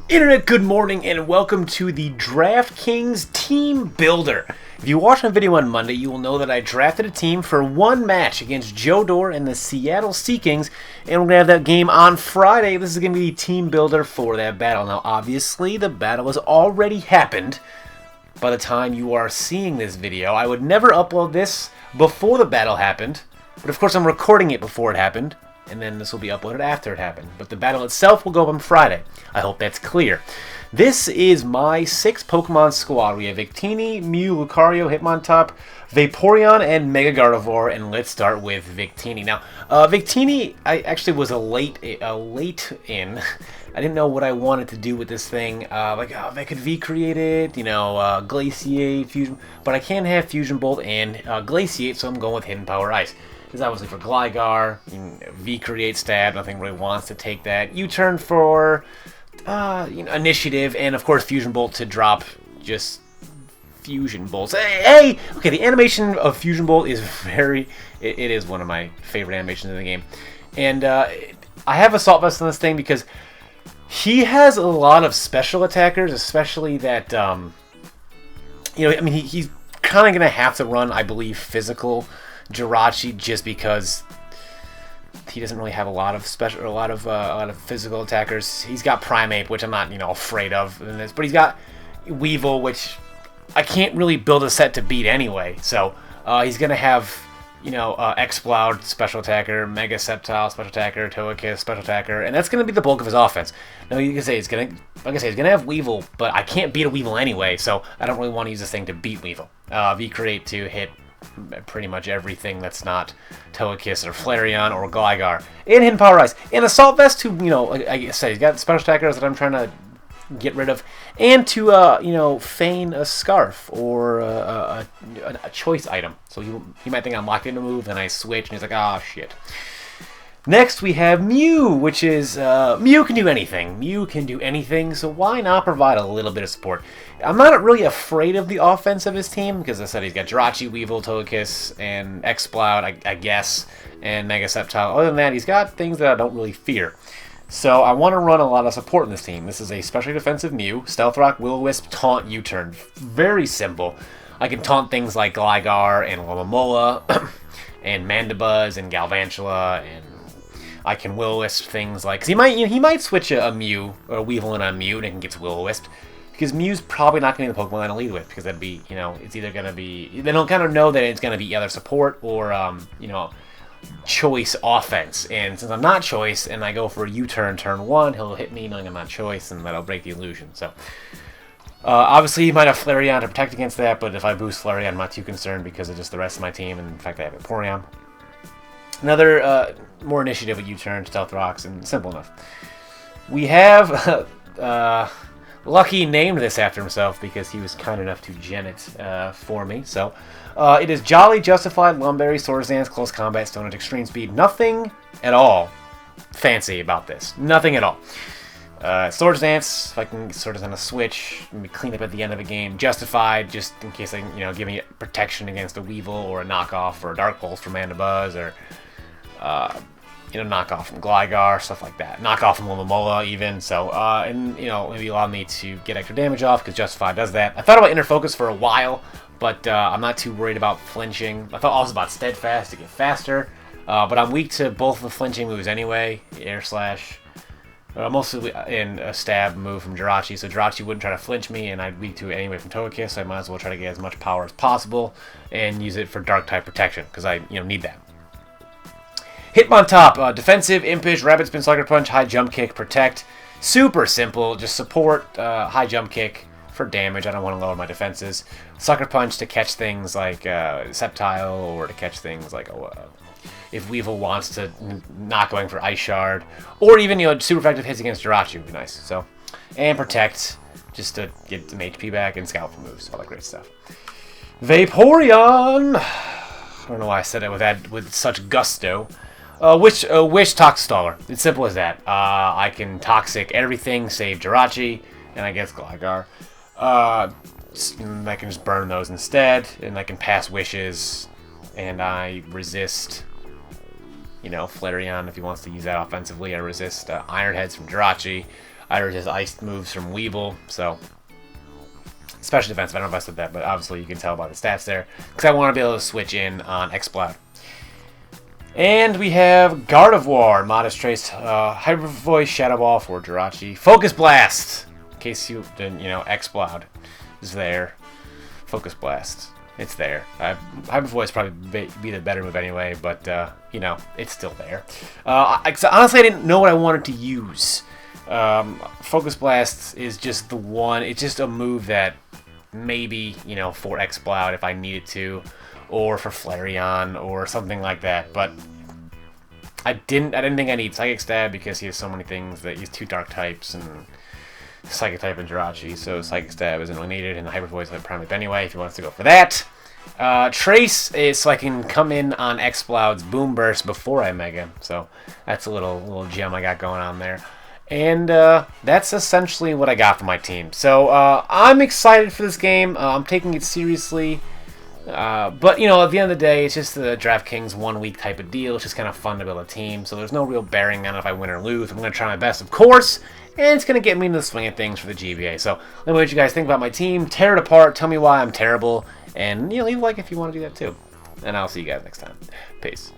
Internet, good morning and welcome to the DraftKings Team Builder. If you watched my video on Monday, you will know that I drafted a team for one match against Joedor and the Seattle Seakings, and we're going to have that game on Friday. This is going to be the Team Builder for that battle. Now, obviously, the battle has already happened by the time you are seeing this video. I would never upload this before the battle happened, but of course I'm recording it before it happened. And then this will be uploaded after it happened. But the battle itself will go up on Friday. I hope that's clear. This is my 6 Pokemon squad. We have Victini, Mew, Lucario, Hitmontop, Vaporeon, and Mega Gardevoir. And let's start with Victini. Now, Victini, I actually was a late in. I didn't know what I wanted to do with this thing. I could V-create it, Glaciate, Fusion. But I can't have Fusion Bolt and Glaciate, so I'm going with Hidden Power Ice. This is obviously for Gligar, V-create stab, nothing really wants to take that. U-turn for initiative, and of course Fusion Bolt to drop just Fusion Bolts. Hey! Okay, the animation of Fusion Bolt is it is one of my favorite animations in the game. And I have a Sawsbucks on this thing because he has a lot of special attackers, especially that, he's kind of going to have to run, I believe, physical Jirachi just because he doesn't really have a lot of physical attackers. He's got Primeape, which I'm not afraid of in this, but he's got Weevil, which I can't really build a set to beat anyway. So he's gonna have Exploud special attacker, Mega Sceptile special attacker, Togekiss special attacker, and that's gonna be the bulk of his offense. Now you can say he's gonna have Weevil, but I can't beat a Weevil anyway, so I don't really want to use this thing to beat Weevil. V-create to hit pretty much everything that's not Togekiss or Flareon or Gligar. And Hidden Power Ice. And Assault Vest to, like I said, he's got special attackers that I'm trying to get rid of. And to, feign a Scarf or a choice item. So he might think I'm locked into a move, then I switch, and he's like, ah, shit. Next, we have Mew, which is, Mew can do anything. Mew can do anything, so why not provide a little bit of support? I'm not really afraid of the offense of his team, because I said he's got Jirachi, Weevil, Togekiss, and Exploud, I guess, and Mega Sceptile. Other than that, he's got things that I don't really fear. So I want to run a lot of support in this team. This is a specially defensive Mew, Stealth Rock, Will-O-Wisp, Taunt, U-Turn. Very simple. I can taunt things like Gligar and Alomomola, and Mandibuzz, and Galvantula, and I can Will-O-Wisp things like... Cause he might switch a Mew, or a Weevil and a Mew, and it can get Will-O-Wisp. Because Mew's probably not going to be the Pokemon I'm going to lead with, because that'd be, it's either going to be... Then he'll kind of know that it's going to be either support or, choice offense. And since I'm not choice, and I go for a U-turn turn 1, he'll hit me knowing I'm not choice, and that'll break the illusion. So, obviously, he might have Flareon to protect against that, but if I boost Flareon, I'm not too concerned because of just the rest of my team, and in fact, I have Vaporeon. Another more initiative with U-turn, Stealth Rocks, and simple enough. We have... Lucky named this after himself because he was kind enough to gen it for me. So it is Jolly, Justified, Lumberry, Swords Dance, Close Combat, Stone at Extreme Speed. Nothing at all fancy about this. Nothing at all. Swords Dance, if I can sort of on a switch, maybe clean up at the end of a game. Justified, just in case I give me protection against a Weevil or a knockoff or a Dark Pulse from Mandibuzz or knockoff from Gligar, stuff like that. Knockoff from Alomomola, even. So, maybe allow me to get extra damage off, because Justified does that. I thought about Inner Focus for a while, but I'm not too worried about flinching. I thought also about Steadfast to get faster, but I'm weak to both of the flinching moves anyway. Air Slash, mostly in a stab move from Jirachi, so Jirachi wouldn't try to flinch me, and I'd weak to it anyway from Togekiss, so I might as well try to get as much power as possible, and use it for Dark-type protection, because I, need that. Hitmontop, defensive, impish, rapid spin, sucker punch, high jump kick, protect. Super simple, just support, high jump kick for damage. I don't want to lower my defenses. Sucker punch to catch things like Sceptile, or to catch things like if Weevil wants to not going for Ice Shard, or even super effective hits against Jirachi would be nice. So, and protect just to get some HP back, and scout for moves, all that great stuff. Vaporeon. I don't know why I said it with such gusto. Wish Toxic Staller. It's simple as that. I can Toxic everything save Jirachi, and I guess Gligar. I can just burn those instead, and I can pass wishes, and I resist, Flareon if he wants to use that offensively. I resist Iron Heads from Jirachi. Either just iced moves from Weeble, so special defense. I don't know if I said that, but obviously you can tell by the stats there. Because I want to be able to switch in on Exploud. And we have Gardevoir, Modest Trace, Hyper Voice, Shadow Ball for Jirachi. Focus Blast! In case you didn't, Exploud is there. Focus Blast. It's there. Hyper Voice probably be the better move anyway, but, it's still there. Honestly, I didn't know what I wanted to use. Focus Blast is just the one. It's just a move that maybe, for Exploud if I needed to, or for Flareon or something like that. But I didn't think I need Psychic Stab because he has so many things that he's 2 Dark types and Psychic type and Jirachi, so Psychic Stab isn't really needed, and Hyper Voice like Prime Whip anyway if he wants to go for that. Trace is so I can come in on Exploud's Boom Burst before I Mega, so that's a little gem I got going on there. And that's essentially what I got for my team. So I'm excited for this game. I'm taking it seriously. But, at the end of the day, it's just the DraftKings 1 week type of deal. It's just kind of fun to build a team. So there's no real bearing on if I win or lose. I'm going to try my best, of course. And it's going to get me into the swing of things for the GBA. So let me know what you guys think about my team. Tear it apart. Tell me why I'm terrible. And, leave a like if you want to do that too. And I'll see you guys next time. Peace.